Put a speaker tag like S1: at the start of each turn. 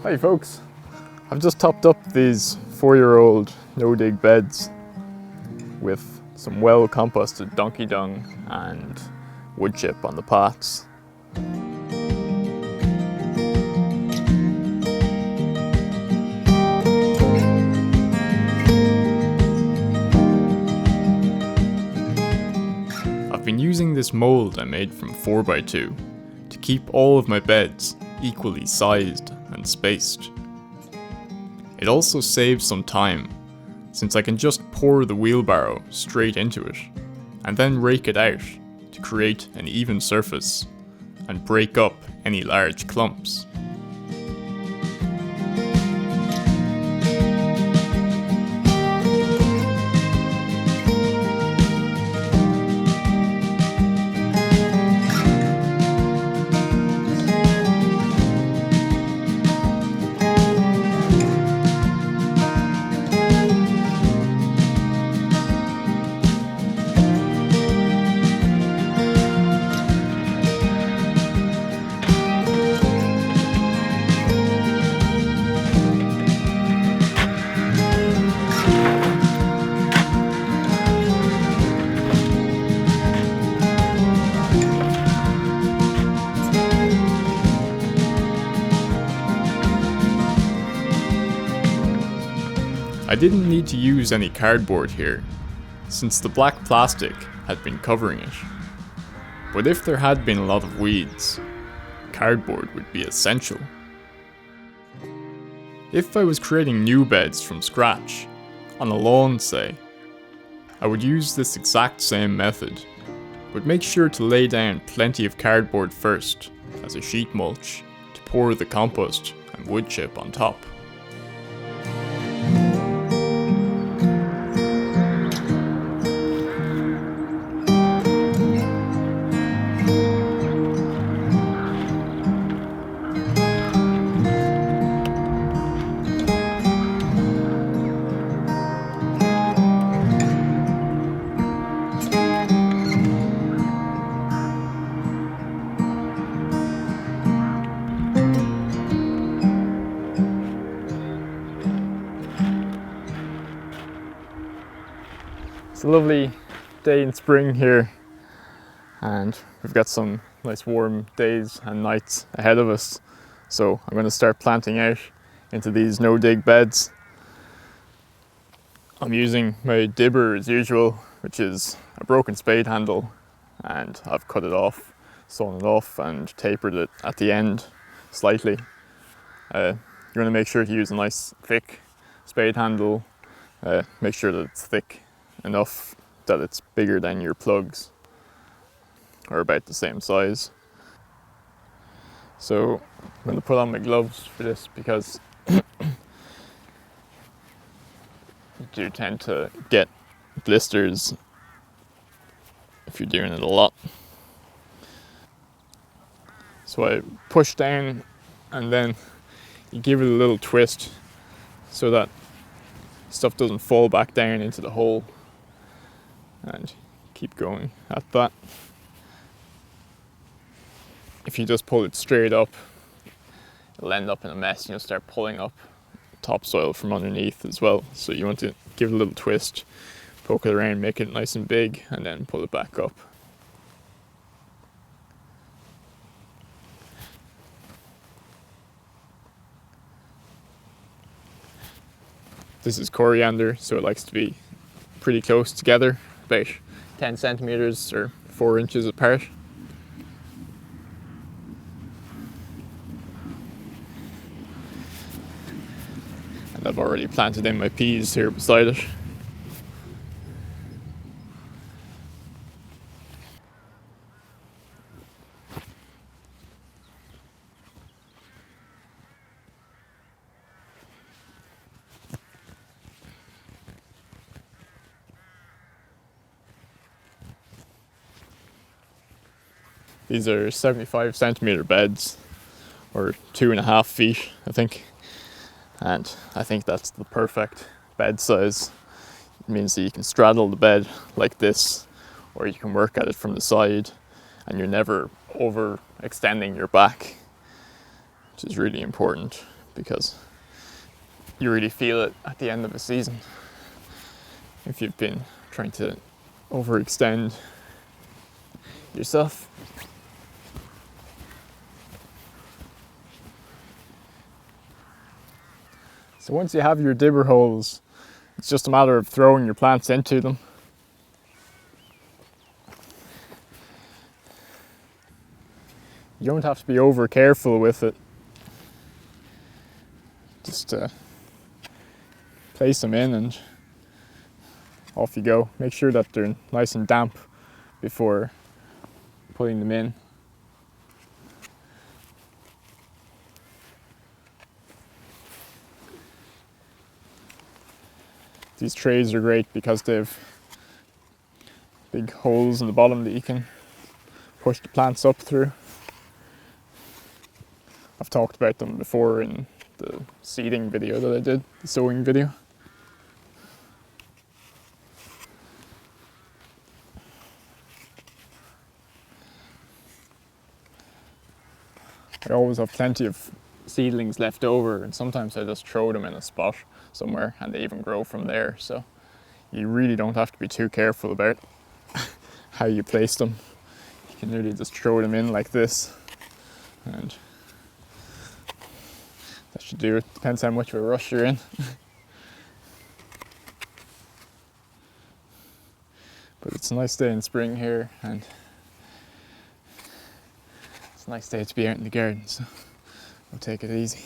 S1: Hi folks, I've just topped up these 4-year-old no-dig beds with some well composted donkey dung and wood chip on the pots. I've been using this mould I made from 4x2 to keep all of my beds equally sized and spaced. It also saves some time, since I can just pour the wheelbarrow straight into it, and then rake it out to create an even surface and break up any large clumps. I didn't need to use any cardboard here, since the black plastic had been covering it. But if there had been a lot of weeds, cardboard would be essential. If I was creating new beds from scratch, on a lawn say, I would use this exact same method, but make sure to lay down plenty of cardboard first as a sheet mulch to pour the compost and wood chip on top. It's a lovely day in spring here, and we've got some nice warm days and nights ahead of us. So I'm going to start planting out into these no-dig beds. I'm using my dibber as usual, which is a broken spade handle, and I've cut it off, sawn it off and tapered it at the end slightly. You're going to make sure to use a nice thick spade handle. Make sure that it's thick enough that it's bigger than your plugs, or about the same size. So I'm going to put on my gloves for this because you do tend to get blisters if you're doing it a lot. So I push down and then you give it a little twist so that stuff doesn't fall back down into the hole, and keep going at that. If you just pull it straight up, it'll end up in a mess and you'll start pulling up topsoil from underneath as well. So you want to give it a little twist, poke it around, make it nice and big, and then pull it back up. This is coriander, so it likes to be pretty close together, about 10 centimeters or 4 inches apart. And I've already planted in my peas here beside it. These are 75 centimeter beds, or 2.5 feet, I think. And I think that's the perfect bed size. It means that you can straddle the bed like this, or you can work at it from the side, and you're never overextending your back, which is really important because you really feel it at the end of a season if you've been trying to overextend yourself. So once you have your dibber holes, it's just a matter of throwing your plants into them. You don't have to be over careful with it. Just place them in and off you go. Make sure that they're nice and damp before putting them in. These trays are great because they've big holes in the bottom that you can push the plants up through. I've talked about them before in the seeding video that I did, the sowing video. I always have plenty of seedlings left over, and sometimes I just throw them in a spot somewhere and they even grow from there. So you really don't have to be too careful about how you place them. You can really just throw them in like this and that should do it. Depends how much of a rush you're in. But it's a nice day in spring here, and it's a nice day to be out in the garden, so we'll take it easy.